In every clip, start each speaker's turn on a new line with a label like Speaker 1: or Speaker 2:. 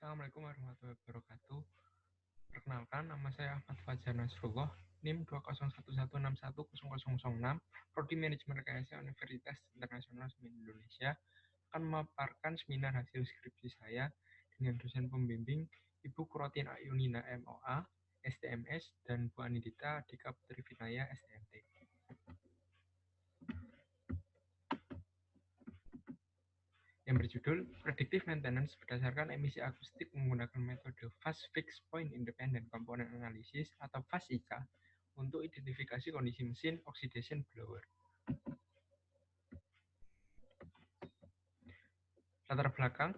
Speaker 1: Assalamualaikum warahmatullahi wabarakatuh. Perkenalkan, nama saya Ahmad Fajar Nasrullah, NIM 20111610006, Prodi Manajemen Rekayasa Universitas Internasional Semen Indonesia, akan memaparkan seminar hasil skripsi saya dengan dosen pembimbing Ibu Kurotin Ayunina MOA, STMS, dan Bu Anindita Dika Putri Vinaya, STMT. Yang berjudul Predictive Maintenance berdasarkan emisi akustik menggunakan metode Fast Fixed Point Independent Component Analysis atau FAST-ICA untuk identifikasi kondisi mesin oxidation blower. Latar belakang,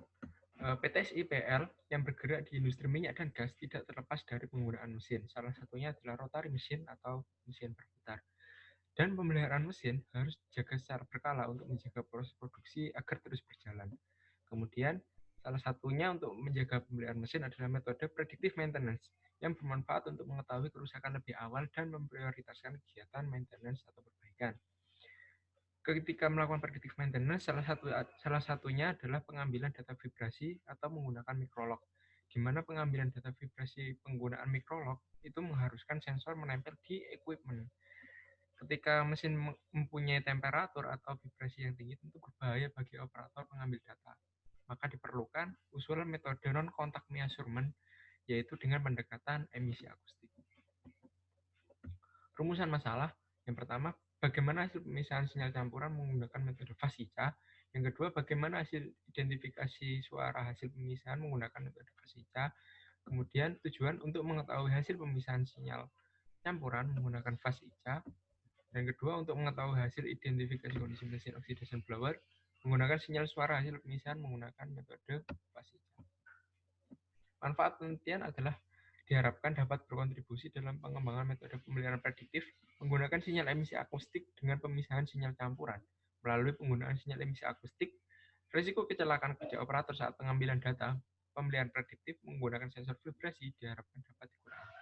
Speaker 1: PT SIPL yang bergerak di industri minyak dan gas tidak terlepas dari penggunaan mesin. Salah satunya adalah rotary mesin atau mesin berputar. Dan pemeliharaan mesin harus dijaga secara berkala untuk menjaga proses produksi agar terus berjalan. Kemudian, salah satunya untuk menjaga pemeliharaan mesin adalah metode predictive maintenance yang bermanfaat untuk mengetahui kerusakan lebih awal dan memprioritaskan kegiatan maintenance atau perbaikan. Ketika melakukan predictive maintenance, salah satunya adalah pengambilan data vibrasi atau menggunakan microlog, di mana pengambilan data vibrasi penggunaan microlog itu mengharuskan sensor menempel di equipment. Ketika mesin mempunyai temperatur atau vibrasi yang tinggi, tentu berbahaya bagi operator pengambil data. Maka diperlukan usulan metode non-kontak measurement, yaitu dengan pendekatan emisi akustik. Rumusan masalah, yang pertama, bagaimana hasil pemisahan sinyal campuran menggunakan metode FAST-ICA. Yang kedua, bagaimana hasil identifikasi suara hasil pemisahan menggunakan metode FAST-ICA. Kemudian tujuan untuk mengetahui hasil pemisahan sinyal campuran menggunakan FAST-ICA. Dan kedua, untuk mengetahui hasil identifikasi kondisi mesin oxidation blower menggunakan sinyal suara hasil pemisahan menggunakan metode FAST-ICA. Manfaat penelitian adalah diharapkan dapat berkontribusi dalam pengembangan metode pemeliharaan prediktif menggunakan sinyal emisi akustik dengan pemisahan sinyal campuran. Melalui penggunaan sinyal emisi akustik, risiko kecelakaan kerja operator saat pengambilan data pemeliharaan prediktif menggunakan sensor vibrasi diharapkan dapat dikurangi.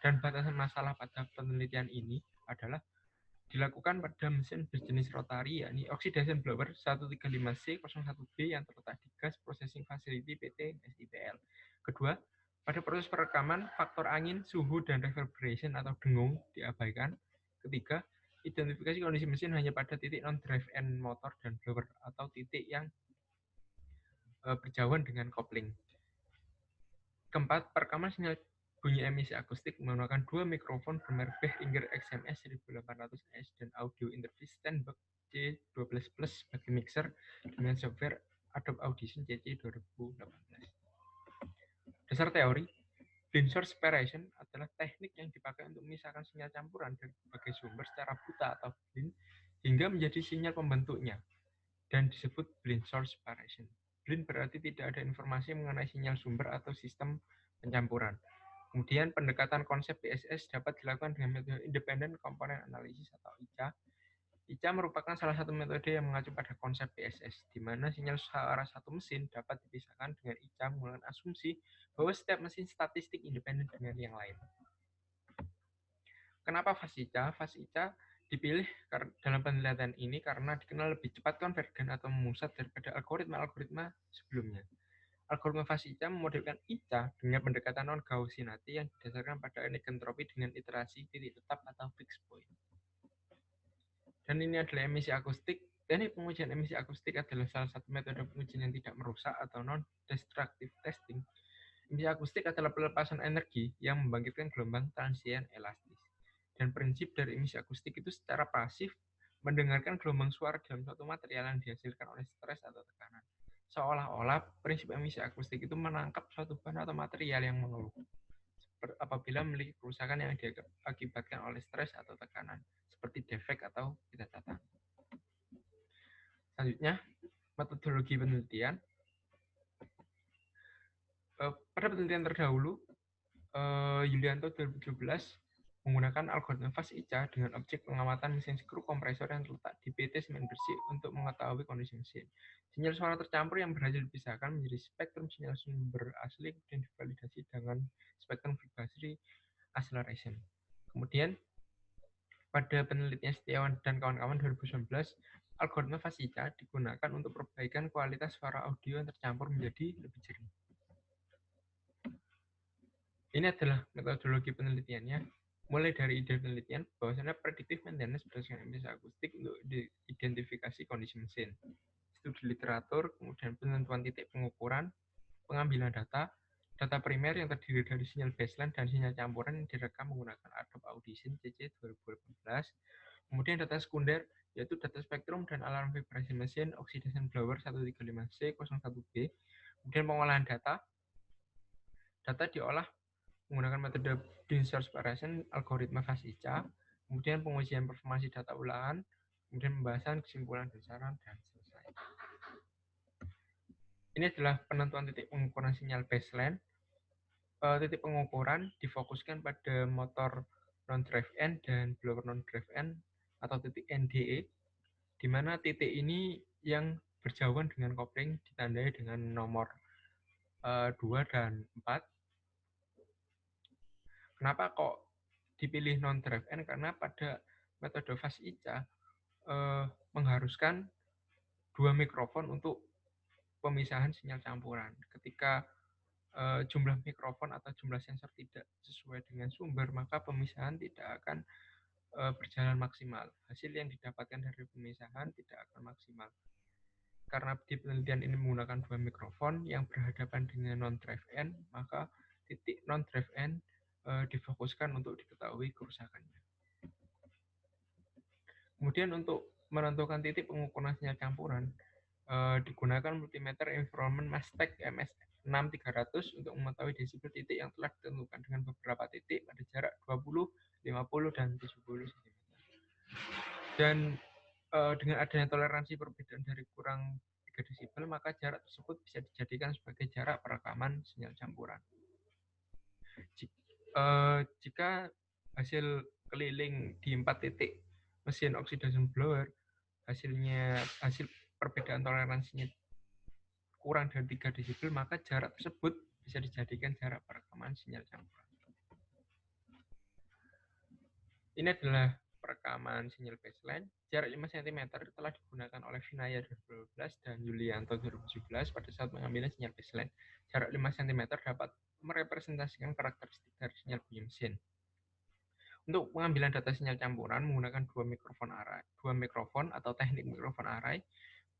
Speaker 1: Dan batasan masalah pada penelitian ini adalah dilakukan pada mesin berjenis rotary, yakni oxidation blower 135C01B yang terletak di Gas Processing Facility PT SIPL. Kedua, pada proses perekaman, faktor angin, suhu, dan reverberation atau dengung diabaikan. Ketiga, identifikasi kondisi mesin hanya pada titik non-drive end motor dan blower atau titik yang berjauhan dengan kopling. Keempat, perekaman sinyal bunyi emisi akustik menggunakan dua mikrofon bermerek Behringer XMS 1800S dan audio interface Steinberg C12 Plus sebagai mixer dengan software Adobe Audition CC 2018. Dasar teori, blind source separation adalah teknik yang dipakai untuk memisahkan sinyal campuran dari berbagai sumber secara buta atau blind hingga menjadi sinyal pembentuknya dan disebut blind source separation. Blind berarti tidak ada informasi mengenai sinyal sumber atau sistem pencampuran. Kemudian pendekatan konsep BSS dapat dilakukan dengan metode Independent Component Analysis atau ICA. ICA merupakan salah satu metode yang mengacu pada konsep BSS, di mana sinyal suara satu mesin dapat dipisahkan dengan ICA menggunakan asumsi bahwa setiap mesin statistik independen dengan yang lain. Kenapa FAST-ICA? FAST-ICA dipilih dalam penelitian ini karena dikenal lebih cepat konvergen atau memusat daripada algoritma-algoritma sebelumnya. Algoritma FAST-ICA memodelkan ICA dengan pendekatan non-Gaussianati yang didasarkan pada anisotropi dengan iterasi titik tetap atau fixed point. Dan ini adalah emisi akustik. Teknik pengujian emisi akustik adalah salah satu metode pengujian yang tidak merusak atau non-destructive testing. Emisi akustik adalah pelepasan energi yang membangkitkan gelombang transient elastis. Dan prinsip dari emisi akustik itu secara pasif mendengarkan gelombang suara dalam suatu material yang dihasilkan oleh stres atau tekanan. Seolah-olah prinsip emisi akustik itu menangkap suatu bahan atau material yang mengeluh apabila memiliki kerusakan yang diakibatkan oleh stres atau tekanan, seperti defek atau ketidakcacatan. Selanjutnya, metodologi penelitian. Pada penelitian terdahulu, Yulianto 2017 menggunakan algoritma FAST-ICA dengan objek pengamatan mesin skru kompresor yang terletak di PT Semen Bersih untuk mengetahui kondisi mesin. Sinyal suara tercampur yang berhasil dipisahkan menjadi spektrum sinyal sumber asli dan divalidasi dengan spektrum vibrasi acceleration. Kemudian, pada penelitian Setiawan dan kawan-kawan 2019, algoritma FAST-ICA digunakan untuk perbaikan kualitas suara audio yang tercampur menjadi lebih jernih. Ini adalah metodologi penelitiannya. Mulai dari ide penelitian, bahwasanya predictive maintenance berdasarkan emisi akustik untuk identifikasi kondisi mesin. Studi literatur, kemudian penentuan titik pengukuran, pengambilan data primer yang terdiri dari sinyal baseline dan sinyal campuran yang direkam menggunakan Adobe Audition CC 2018. Kemudian data sekunder, yaitu data spektrum dan alarm vibrasi mesin, oxidation blower 135C01B. Kemudian pengolahan data diolah menggunakan metode bin source comparison, algoritma FASICA, kemudian pengujian performansi data ulangan, kemudian pembahasan, kesimpulan, dan saran, dan selesai. Ini adalah penentuan titik pengukuran sinyal baseline. Titik pengukuran difokuskan pada motor non-drive-in dan blower non-drive-in atau titik NDE, di mana titik ini yang berjauhan dengan kopling ditandai dengan nomor 2 dan 4. Kenapa kok dipilih non-drive-in? Karena pada metode FASICA mengharuskan 2 mikrofon untuk pemisahan sinyal campuran. Ketika jumlah mikrofon atau jumlah sensor tidak sesuai dengan sumber, maka pemisahan tidak akan berjalan maksimal. Hasil yang didapatkan dari pemisahan tidak akan maksimal. Karena di penelitian ini menggunakan 2 mikrofon yang berhadapan dengan non-drive-in, maka titik non-drive-in difokuskan untuk diketahui kerusakannya. Kemudian untuk menentukan titik pengukuran sinyal campuran, digunakan multimeter environment Mastec MS6300 untuk mengetahui desibel titik yang telah ditentukan dengan beberapa titik pada jarak 20, 50, dan 70 cm. Dan dengan adanya toleransi perbedaan dari kurang 3 desibel, maka jarak tersebut bisa dijadikan sebagai jarak perekaman sinyal campuran. Jika hasil keliling di 4 titik mesin oxidation blower hasil perbedaan toleransinya kurang dari 3 desibel, maka jarak tersebut bisa dijadikan jarak perekaman sinyal campuran. Ini adalah perekaman sinyal baseline. Jarak 5 cm telah digunakan oleh Vinaya 2012 dan Yulianto 2017 pada saat pengambilan sinyal baseline. Jarak 5 cm dapat merepresentasikan karakteristik dari sinyal bunyi mesin. Untuk pengambilan data sinyal campuran menggunakan 2 mikrofon atau teknik mikrofon array,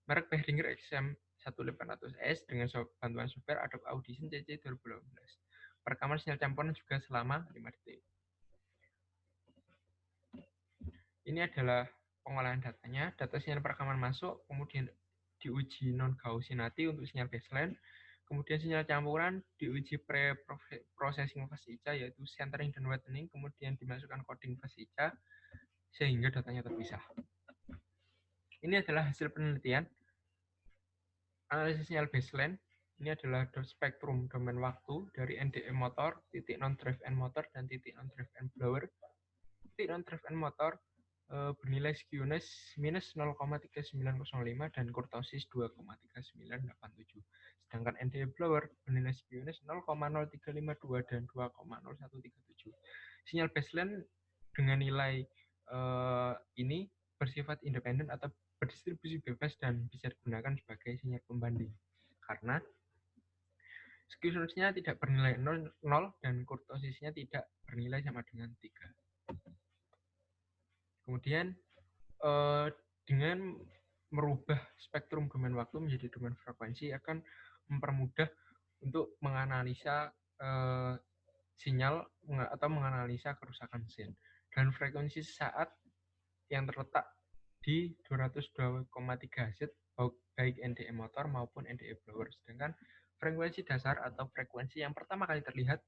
Speaker 1: merek Behringer XM1800S dengan bantuan software Adobe Audition CC 2018. Perekaman sinyal campuran juga selama 5 detik. Ini adalah pengolahan datanya. Data sinyal perekaman masuk, kemudian diuji non-Gaussianati untuk sinyal baseline. Kemudian sinyal campuran diuji pre-processing FASICA, yaitu centering dan whitening, kemudian dimasukkan coding FASICA sehingga datanya terpisah. Ini adalah hasil penelitian. Analisis sinyal baseline ini adalah spektrum domain waktu dari NDE motor, titik non-drive-in motor, dan titik non-drive-in blower. Titik non-drive-in motor bernilai skewness minus 0,3905 dan kurtosis 2,3987. Sedangkan NDE blower bernilai skewness 0,0352 dan 2,0137. Sinyal baseline dengan nilai ini bersifat independen atau berdistribusi bebas dan bisa digunakan sebagai sinyal pembanding. Karena skewness-nya tidak bernilai 0 dan kurtosisnya tidak bernilai sama dengan 3. Kemudian dengan merubah spektrum domain waktu menjadi domain frekuensi akan mempermudah untuk menganalisa sinyal atau menganalisa kerusakan mesin. Dan frekuensi saat yang terletak di 202,3 Hz baik NDE motor maupun NDE blower. Sedangkan frekuensi dasar atau frekuensi yang pertama kali terlihat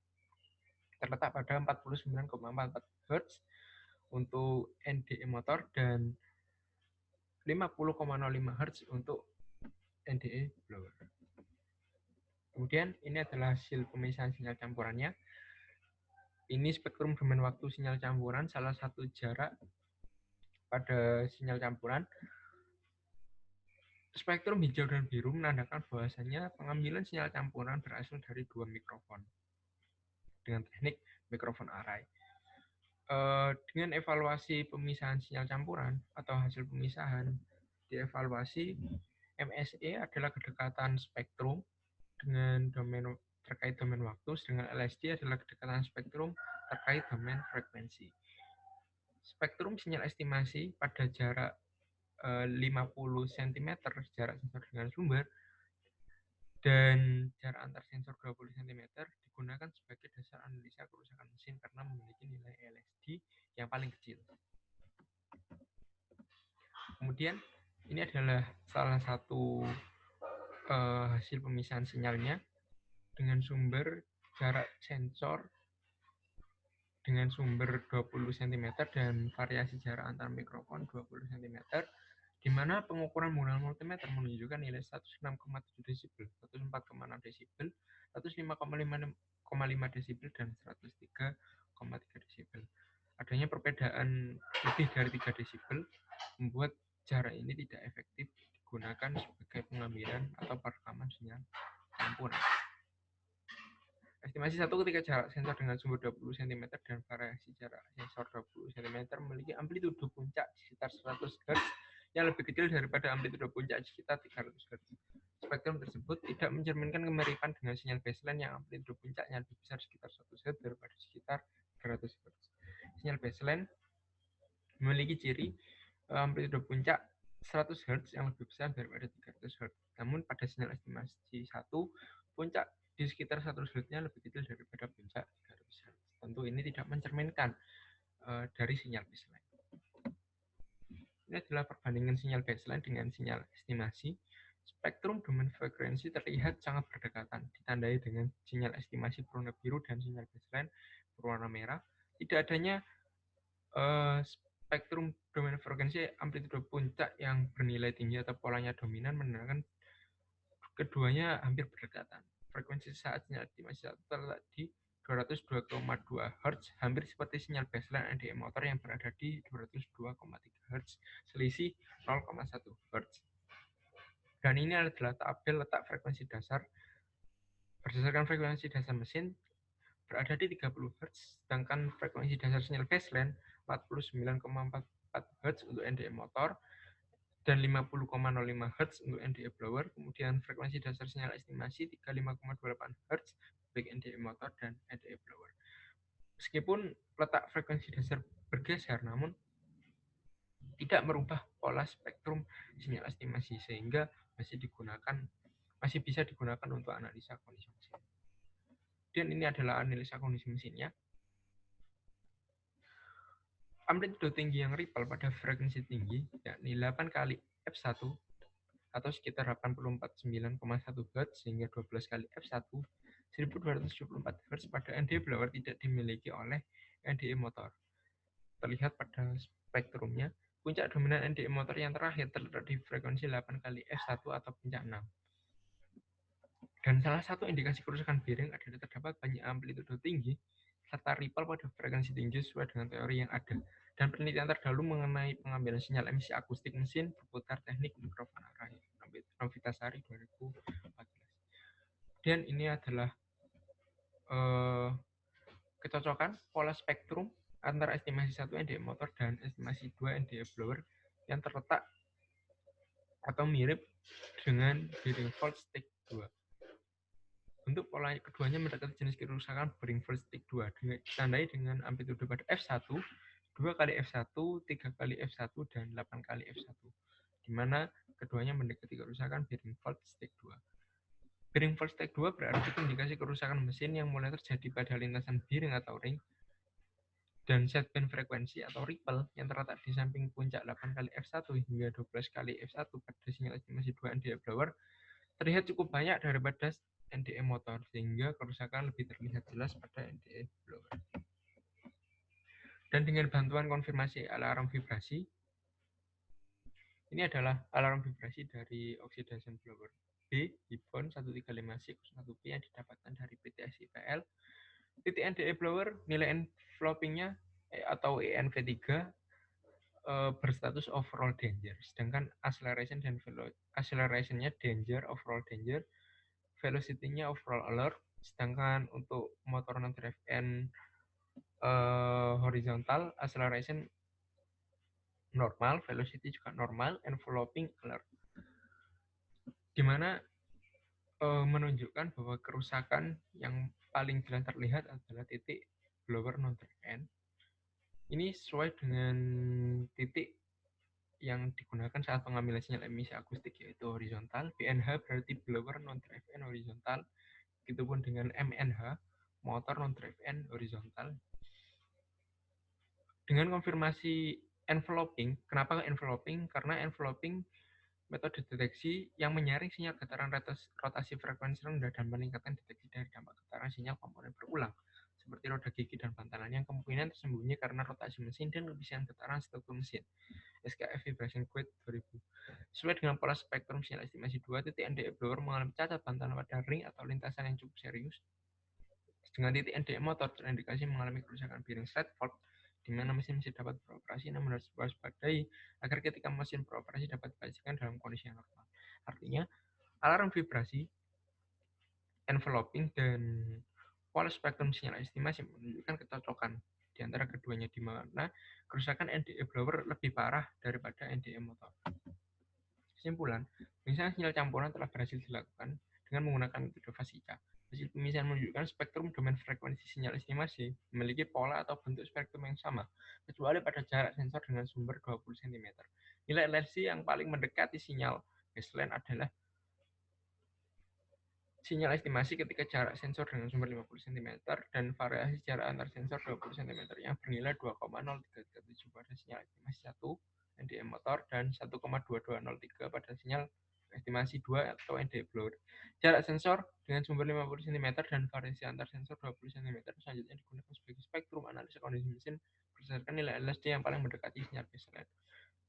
Speaker 1: terletak pada 49,44 Hz untuk NDE motor dan 50,05 Hz untuk NDE blower. Kemudian ini adalah hasil pemisahan sinyal campurannya. Ini spektrum domain waktu sinyal campuran, salah satu jarak pada sinyal campuran. Spektrum hijau dan biru menandakan bahwasanya pengambilan sinyal campuran berasal dari 2 mikrofon dengan teknik mikrofon array. Dengan evaluasi pemisahan sinyal campuran atau hasil pemisahan, dievaluasi MSE adalah kedekatan spektrum dengan domain terkait domain waktu, sedangkan LSD adalah kedekatan spektrum terkait domain frekuensi. Spektrum sinyal estimasi pada jarak 50 cm jarak sensor dengan sumber dan jarak antar sensor 20 cm digunakan sebagai dasar analisa kerusakan mesin karena memiliki nilai LSD yang paling kecil. Kemudian ini adalah salah satu hasil pemisahan sinyalnya dengan sumber jarak sensor dengan sumber 20 cm dan variasi jarak antar mikrofon 20 cm, di mana pengukuran menggunakan multimeter menunjukkan nilai 106,7 desibel, 104,6 desibel, 105,5 desibel, dan 103,3 desibel. Adanya perbedaan lebih dari 3 desibel membuat jarak ini tidak efektif digunakan sebagai pengambilan atau perekaman sinyal campuran. Estimasi 1 ketika jarak sensor dengan sumber 20 cm dan variasi jarak sensor 20 cm memiliki amplitudo puncak di sekitar 100 Hz yang lebih kecil daripada amplitudo puncak di sekitar 300 Hz. Spektrum tersebut tidak mencerminkan kemiripan dengan sinyal baseline yang amplitudo puncaknya lebih besar sekitar 100 Hz daripada sekitar 300 Hz. Sinyal baseline memiliki ciri amplitudo puncak 100 Hz yang lebih besar daripada 300 Hz. Namun pada sinyal estimasi 1, puncak di sekitar 100 Hz-nya lebih kecil daripada puncak 300 Hz. Tentu ini tidak mencerminkan dari sinyal baseline. Ini adalah perbandingan sinyal baseline dengan sinyal estimasi. Spektrum domain frekuensi terlihat sangat berdekatan, ditandai dengan sinyal estimasi berwarna biru dan sinyal baseline berwarna merah. Tidak adanya spektrum domain frekuensi amplitudo puncak yang bernilai tinggi atau polanya dominan menandakan keduanya hampir berdekatan. Frekuensi saat sinyal estimasi terletak di 202,2 Hz, hampir seperti sinyal baseline NDE motor yang berada di 202,3 Hz, selisih 0,1 Hz. Dan ini adalah tabel letak frekuensi dasar. Berdasarkan frekuensi dasar mesin berada di 30 Hz, sedangkan frekuensi dasar sinyal baseline 49,44 Hz untuk NDE motor dan 50,05 Hz untuk NDE blower. Kemudian frekuensi dasar sinyal estimasi 35,28 Hz baik NDE motor dan NDE blower. Meskipun letak frekuensi dasar bergeser, namun tidak merubah pola spektrum sinyal estimasi sehingga masih bisa digunakan untuk analisa kondisi mesin. Dan ini adalah analisa kondisi mesinnya. Amplitudo tinggi yang ripple pada frekuensi tinggi yakni 8 kali F1 atau sekitar 84,9,1 Hz sehingga 12 kali F1 1274 Hz pada NDE blower tidak dimiliki oleh NDE motor. Terlihat pada spektrumnya, puncak dominan NDE motor yang terakhir terletak di frekuensi 8 kali F1 atau puncak 6. Dan salah satu indikasi kerusakan bearing adalah terdapat banyak amplitudo tinggi serta ripple pada frekuensi tinggi sesuai dengan teori yang ada. Dan penelitian terdahulu mengenai pengambilan sinyal emisi akustik mesin berputar teknik mikrofon arah Novitasari 2014. Dan ini adalah kecocokan pola spektrum antara estimasi 1 NDE motor dan estimasi 2 NDE blower yang terletak atau mirip dengan bearing fault stick 2. Bentuk pola keduanya mendekati jenis kerusakan bearing fault stick 2 ditandai dengan amplitudo pada F1, 2 kali F1, 3 kali F1, dan 8 kali F1, di mana keduanya mendekati kerusakan bearing fault stick 2. Bearing fault stick 2 berarti indikasi kerusakan mesin yang mulai terjadi pada lintasan bearing atau ring dan set band frekuensi atau ripple yang terletak di samping puncak 8 kali F1 hingga 12 kali F1 pada sinyal estimasi 2 NDE blower terlihat cukup banyak daripada NDE motor sehingga kerusakan lebih terlihat jelas pada NDE blower. Dan dengan bantuan konfirmasi alarm vibrasi, ini adalah alarm vibrasi dari oxidation blower B Hibon 135C01P yang didapatkan dari PT SIPL. Titik NDE blower nilai envelopingnya atau ENV3 berstatus overall danger, sedangkan acceleration dan accelerationnya danger, overall danger, velocity-nya overall alert, sedangkan untuk motor non-drive and horizontal acceleration normal, velocity juga normal, enveloping alert. Di mana menunjukkan bahwa kerusakan yang paling jelas terlihat adalah titik blower non drive end. Ini sesuai dengan titik yang digunakan saat pengambilan sinyal emisi akustik, yaitu horizontal. BNH berarti blower non drive end horizontal. Begitupun dengan MNH, motor non drive end horizontal. Dengan konfirmasi enveloping, kenapa enveloping? Karena enveloping metode deteksi yang menyaring sinyal getaran rotasi frekuensi rendah dan meningkatkan deteksi dari dampak getaran sinyal komponen berulang, seperti roda gigi dan bantalan yang kemungkinan tersembunyi karena rotasi mesin dan kebiasaan getaran struktur mesin. SKF Vibration Quote 2000. Sesuai dengan pola spektrum sinyal estimasi 2, titik NDE blower mengalami cacat bantalan pada ring atau lintasan yang cukup serius. Dengan titik NDE motor terindikasi mengalami kerusakan bearing slide fault, di mana mesin masih dapat beroperasi namun harus diwaspadai agar ketika mesin beroperasi dapat dipastikan dalam kondisi yang normal. Artinya, alarm vibrasi, enveloping, dan pola spektrum sinyal estimasi menunjukkan kecocokan di antara keduanya, di mana kerusakan NDE blower lebih parah daripada NDE motor. Kesimpulan, pemisahan sinyal campuran telah berhasil dilakukan dengan menggunakan metode Fasica. Hasil pemisahan menunjukkan spektrum domain frekuensi sinyal estimasi memiliki pola atau bentuk spektrum yang sama, kecuali pada jarak sensor dengan sumber 20 cm. Nilai LRC yang paling mendekati sinyal baseline adalah sinyal estimasi ketika jarak sensor dengan sumber 50 cm dan variasi jarak antar sensor 20 cm yang bernilai 2,0337 pada sinyal estimasi 1 NDE motor dan 1,2203 pada sinyal estimasi 2 atau NDE blower. Jarak sensor dengan sumber 50 cm dan variasi antar sensor 20 cm selanjutnya digunakan sebagai spektrum analisa kondisi mesin berdasarkan nilai LSD yang paling mendekati sinyal baseline.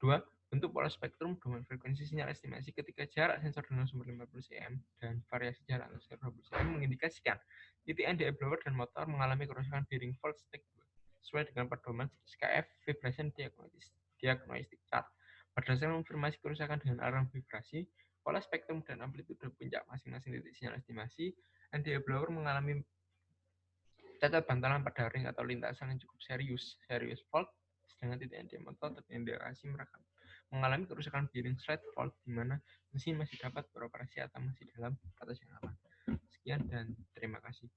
Speaker 1: 2. Bentuk pola spektrum domain frekuensi sinyal estimasi ketika jarak sensor dengan sumber 50 cm dan variasi jarak sensor 20 cm mengindikasikan titik NDE blower dan motor mengalami kerusakan bearing fault stage 2 sesuai dengan pedoman SKF Vibration Diagnostic Chart. Berdasarkan konfirmasi kerusakan dengan alarm vibrasi, pola spektrum dan amplitude puncak masing-masing titik sinyal estimasi, NDE blower mengalami cacat bantalan pada ring atau lintasan yang cukup serius fault, sedangkan titik NDE motor terindikasi mengalami kerusakan bearing slide fault di mana mesin masih dapat beroperasi atau masih dalam batas yang aman. Sekian dan terima kasih.